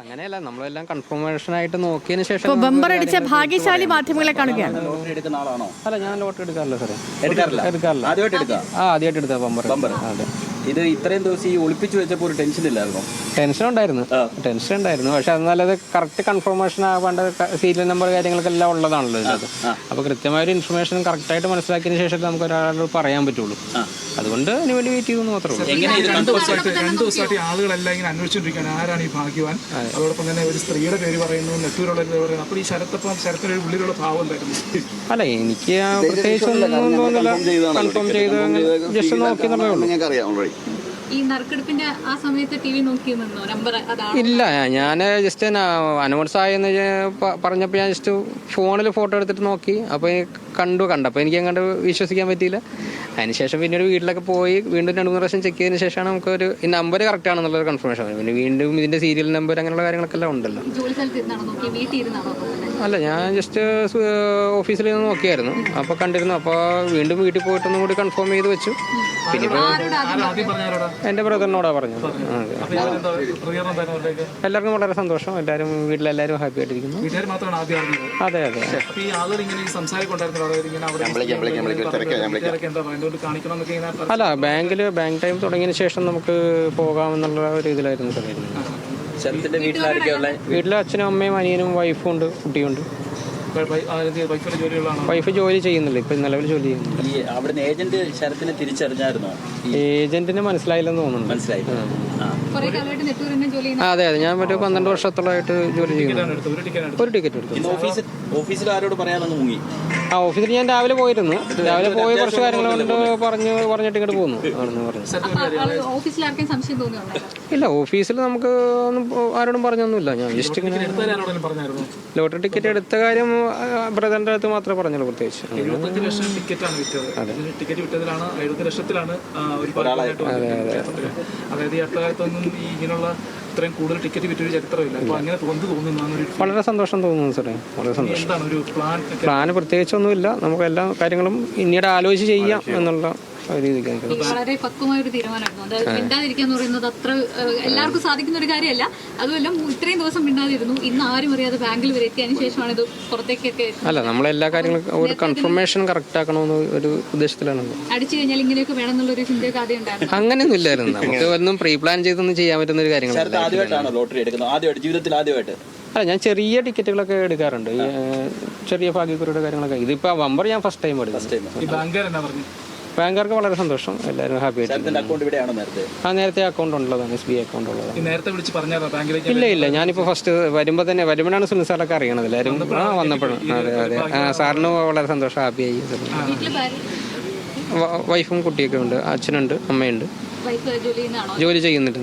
അങ്ങനെയല്ല, നമ്മളെല്ലാം കൺഫർമേഷൻ ആയിട്ട് നോക്കിയതിന് ശേഷം ബമ്പർ അടിച്ച ഭാഗ്യശാലി മാധ്യമങ്ങളെ കാണുകയാണ്. അല്ല, ഞാൻ ലോട്ടറി എടുക്കാറില്ല സാറേ. എടുക്കാറില്ല. ആദ്യമായിട്ട് എടുത്ത ബമ്പർ. അതെ. ഇത് ഇത്രയും ദിവസം ഈ ഒളിപ്പിച്ചു വെച്ചപ്പോൾ ഒരു ടെൻഷൻ ഇല്ലായിരുന്നോ? ടെൻഷൻ ഉണ്ടായിരുന്നു. പക്ഷെ എന്നാലത് കറക്റ്റ് കൺഫർമേഷൻ ആവേണ്ട സീരിയൽ നമ്പർ കാര്യങ്ങളൊക്കെല്ലാം ഉള്ളതാണല്ലോ ഇത്. അപ്പോൾ കൃത്യമായ ഒരു ഇൻഫർമേഷൻ കറക്റ്റായിട്ട് മനസ്സിലാക്കിയതിന് ശേഷം നമുക്ക് ഒരാളോട് പറയാൻ പറ്റുള്ളൂ. അതുകൊണ്ട് അതിന് വേണ്ടി വെയിറ്റ് ചെയ്തെന്ന് മാത്രമേ ഉള്ളൂ. 2 ദിവസമായിട്ട് ആളുകളെല്ലാം ഇങ്ങനെ അന്വേഷിച്ചിരിക്കുകയാണ് ആരാണ് ഈ ഭാഗ്യവാൻ. അതോടൊപ്പം തന്നെ ഒരു സ്ത്രീയുടെ പേര് പറയുന്നു, നെട്ടൂരുള്ള പറയുന്നത്. അപ്പോൾ ഈ ശരത്തിനൊരു ഉള്ളിലുള്ള ഭാവം എന്തായിരുന്നു? അല്ല, എനിക്ക് പ്രത്യേകിച്ച് ഒന്നും തോന്നില്ല. കൺഫേം ചെയ്ത് ജസ്റ്റ് നോക്കി എന്നുള്ളതേ ഉള്ളൂ. ഈ നറുക്കെടുപ്പിന്റെ ആ സമയത്ത് ടി വി നോക്കി നിന്നോ നമ്പർ? ഇല്ല, ഞാൻ ജസ്റ്റ് അനൗൺസ് ആയെന്ന് പറഞ്ഞപ്പോൾ ഞാൻ ജസ്റ്റ് ഫോണിൽ ഫോട്ടോ എടുത്തിട്ട് നോക്കി. അപ്പോൾ കണ്ടപ്പോൾ എനിക്ക് അങ്ങോട്ട് വിശ്വസിക്കാൻ പറ്റിയില്ല. അതിനുശേഷം പിന്നീട് വീട്ടിലൊക്കെ പോയി വീണ്ടും 2-3 പ്രാവശ്യം ചെക്ക് ചെയ്തതിന് ശേഷമാണ് നമുക്കൊരു ഈ നമ്പർ കറക്റ്റ് ആണെന്നുള്ളൊരു കൺഫർമേഷൻ. പിന്നെ വീണ്ടും ഇതിന്റെ സീരിയൽ നമ്പർ അങ്ങനെയുള്ള കാര്യങ്ങളൊക്കെ എല്ലാം ഉണ്ടല്ലോ. അല്ല, ഞാൻ ജസ്റ്റ് ഓഫീസിൽ നിന്ന് നോക്കിയായിരുന്നു. അപ്പോൾ കണ്ടിരുന്നു. അപ്പോൾ വീണ്ടും വീട്ടിൽ പോയിട്ടൊന്നും കൂടി കൺഫേം ചെയ്ത് വെച്ചു. പിന്നെ എൻ്റെ ബ്രദറിനോടാണ് പറഞ്ഞത്. എല്ലാവർക്കും വളരെ സന്തോഷം. വീട്ടിലെല്ലാവരും ഹാപ്പി ആയിട്ടിരിക്കുന്നു. അതെ. അല്ല, ബാങ്ക് ടൈം തുടങ്ങിയതിന് ശേഷം നമുക്ക് പോകാമെന്നുള്ള ഒരു ഇതിലായിരുന്നു പറയുന്നത്. വീട്ടിലെ അച്ഛനും അമ്മയും അനിയനും വൈഫും ഉണ്ട്, കുട്ടിയുണ്ട്. വൈഫ് ജോലി ചെയ്യുന്നില്ല, ഇപ്പൊ നിലവിൽ ജോലി ചെയ്യുന്നില്ല. ഏജന്റിന് മനസ്സിലായില്ലെന്ന് തോന്നുന്നു. അതെ, ഞാൻ മറ്റേ 12 വർഷത്തോളമായിട്ട് ജോലി ചെയ്യുന്നു. ഒരു ടിക്കറ്റ് എടുത്തു. ഓഫീസിൽ ഞാൻ രാവിലെ പോയിരുന്നു. രാവിലെ പോയി കുറച്ച് കാര്യങ്ങൾ കൊണ്ട് പറഞ്ഞിട്ട് ഇങ്ങോട്ട് പോന്നു. ഇല്ല, ഓഫീസിൽ നമുക്ക് ഒന്നും ആരോടും പറഞ്ഞൊന്നുമില്ല. ഞാൻ ജസ്റ്റ് ഇങ്ങനെ ലോട്ടറി ടിക്കറ്റ് എടുത്ത കാര്യം ബ്രദറിന്റെ അടുത്ത് മാത്രമേ പറഞ്ഞുള്ളൂ. പ്രത്യേകിച്ച് വളരെ സന്തോഷം തോന്നുന്നു സാറേ. വളരെ സന്തോഷം. പ്ലാന് പ്രത്യേകിച്ചൊന്നുമില്ല. നമുക്ക് എല്ലാ കാര്യങ്ങളും പിന്നീട് ആലോചിച്ച് ചെയ്യാം എന്നുള്ള വളരെ പക്വമായ ഒരു തീരുമാനമായിരുന്നു. അത് മിണ്ടാതിരിക്കാന്ന് പറയുന്നത് അത്ര എല്ലാവർക്കും സാധിക്കുന്ന ഒരു കാര്യമല്ല. അതുമല്ല, ഇത്രയും ദിവസം മിണ്ടാതിരുന്നു. ഇന്ന് ആരും അറിയാതെ ബാങ്കിൽ വരെ എത്തിയതിനു ശേഷമാണ് ഇത് പുറത്തേക്കൊക്കെ. അല്ല, നമ്മളെല്ലാ കാര്യങ്ങളും ഒരു കൺഫർമേഷൻ കറക്റ്റ് ആക്കണമെന്ന് ഒരു ഉദ്ദേശത്തിലാണ്. അടിച്ചു കഴിഞ്ഞാൽ ഇങ്ങനെയൊക്കെ വേണമെന്നുള്ള ഒരു ചിന്തയൊക്കെ ആദ്യം ഉണ്ടായിരുന്നു. അങ്ങനെയൊന്നും ഇല്ലായിരുന്നു. നമുക്ക് ഒന്നും പ്രീ പ്ലാൻ ചെയ്തൊന്നും ചെയ്യാൻ പറ്റുന്ന ഒരു കാര്യങ്ങൾ. അല്ല, ഞാൻ ചെറിയ ടിക്കറ്റുകളൊക്കെ എടുക്കാറുണ്ട്. ചെറിയ ഭാഗ്യക്കുറിയുടെ കാര്യങ്ങളൊക്കെ. ഇതിപ്പോ ബമ്പർ ഞാൻ ഫസ്റ്റ് ടൈം എടുക്കുന്നത്. ബാങ്കുകാർക്ക് വളരെ സന്തോഷം. എല്ലാവരും ഹാപ്പി ആയിട്ട്. നേരത്തെ അക്കൗണ്ട് ഉള്ളതാണ്, SBI അക്കൗണ്ട് ഉള്ളതാണ്. ഇല്ല, ഞാനിപ്പോ ഫസ്റ്റ് വരുമ്പോഴാണ് സുനിൽ സാറൊക്കെ അറിയണത്. എല്ലാവരും വന്നപ്പോഴും. അതെ. സാറിന് വളരെ സന്തോഷം, ഹാപ്പിയായി. വൈഫും കുട്ടിയൊക്കെ ഉണ്ട്, അച്ഛനുണ്ട്, അമ്മയുണ്ട്. ജോലി ചെയ്യുന്നുണ്ട്.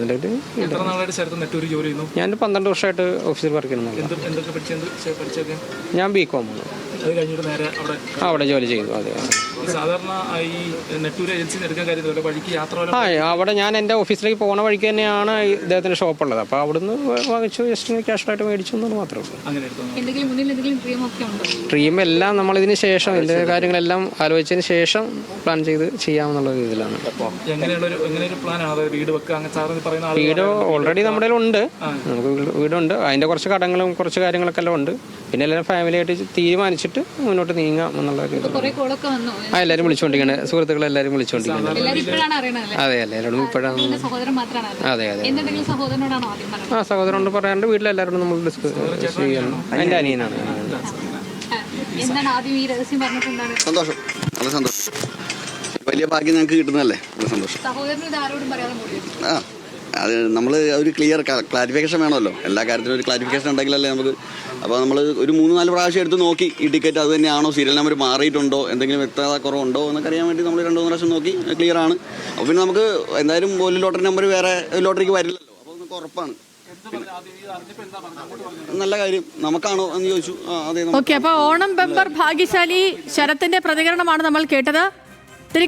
ഞാൻ 12 വർഷമായിട്ട് ഓഫീസിൽ വർക്ക് ചെയ്യുന്നുണ്ട്. ഞാൻ BCom അവിടെ ജോലി ചെയ്തു. അതെ. അവിടെ ഞാൻ എൻ്റെ ഓഫീസിലേക്ക് പോകുന്ന വഴിക്ക് തന്നെയാണ് ഇദ്ദേഹത്തിന്റെ ഷോപ്പ് ഉള്ളത്. അപ്പോൾ അവിടുന്ന് വാങ്ങിച്ചു, ജസ്റ്റ് ക്യാഷായിട്ട് മേടിച്ചു എന്നത് മാത്രമേ ഉള്ളൂ. ഡ്രീം എല്ലാം നമ്മളിതിന് ശേഷം ഇതിൻ്റെ കാര്യങ്ങളെല്ലാം ആലോചിച്ചതിന് ശേഷം പ്ലാൻ ചെയ്ത് ചെയ്യാമെന്നുള്ള രീതിയിലാണ്. വീട് ഓൾറെഡി നമ്മുടെ ഉണ്ട്. നമുക്ക് വീടുണ്ട്. അതിൻ്റെ കുറച്ച് കടങ്ങളും കുറച്ച് കാര്യങ്ങളൊക്കെ എല്ലാം ഉണ്ട്. പിന്നെ എല്ലാവരും ഫാമിലിയായിട്ട് തീരുമാനിച്ചിട്ട് മുന്നോട്ട് നീങ്ങാം എന്നുള്ള എല്ലാവരും വിളിച്ചുകൊണ്ടിരിക്കുകയാണ്. സുഹൃത്തുക്കളെല്ലാവരും വിളിച്ചുകൊണ്ടിരിക്കുകയാണ്. അതെ, എല്ലാവരോടും ഇപ്പോഴാണ്. അതെ. സഹോദരനോട് പറയാണ്ട് വീട്ടിലെല്ലാവരോടും നമ്മൾ ഡിസ്കസ് ചെയ്യണം. എൻ്റെ അനിയനാണ്. സന്തോഷം, നല്ല സന്തോഷം. വലിയ ഭാഗ്യം ഞങ്ങൾക്ക് കിട്ടുന്നതല്ലേ, നല്ല സന്തോഷം. അത് നമ്മൾ ഒരു ക്ലാരിഫിക്കേഷൻ വേണമല്ലോ. എല്ലാ കാര്യത്തിലും ഒരു ക്ലാരിഫിക്കേഷൻ ഉണ്ടെങ്കിലല്ലേ നമുക്ക്. അപ്പോൾ നമ്മൾ ഒരു 3-4 പ്രാവശ്യം എടുത്ത് നോക്കി ഈ ടിക്കറ്റ് അത് തന്നെയാണോ, സീരിയൽ നമ്പർ മാറിയിട്ടുണ്ടോ, എന്തെങ്കിലും വ്യക്തത കുറവുണ്ടോ എന്നൊക്കെ അറിയാൻ വേണ്ടി നമ്മൾ 2-3 പ്രാവശ്യം നോക്കി ക്ലിയർ ആണ്. അപ്പോൾ പിന്നെ നമുക്ക് എന്തായാലും ഒരു ലോട്ടറി നമ്പർ വേറെ ലോട്ടറിക്ക് വരില്ലല്ലോ. അപ്പോൾ നമുക്ക് ഉറപ്പാണ്. നല്ല കാര്യം. നമുക്കാണോ എന്ന് ചോദിച്ചു. അതെ. ഓക്കെ, അപ്പോൾ ഓണം ബമ്പർ ഭാഗ്യശാലി ശരത്തിന്റെ പ്രതികരണമാണ് നമ്മൾ കേട്ടത്.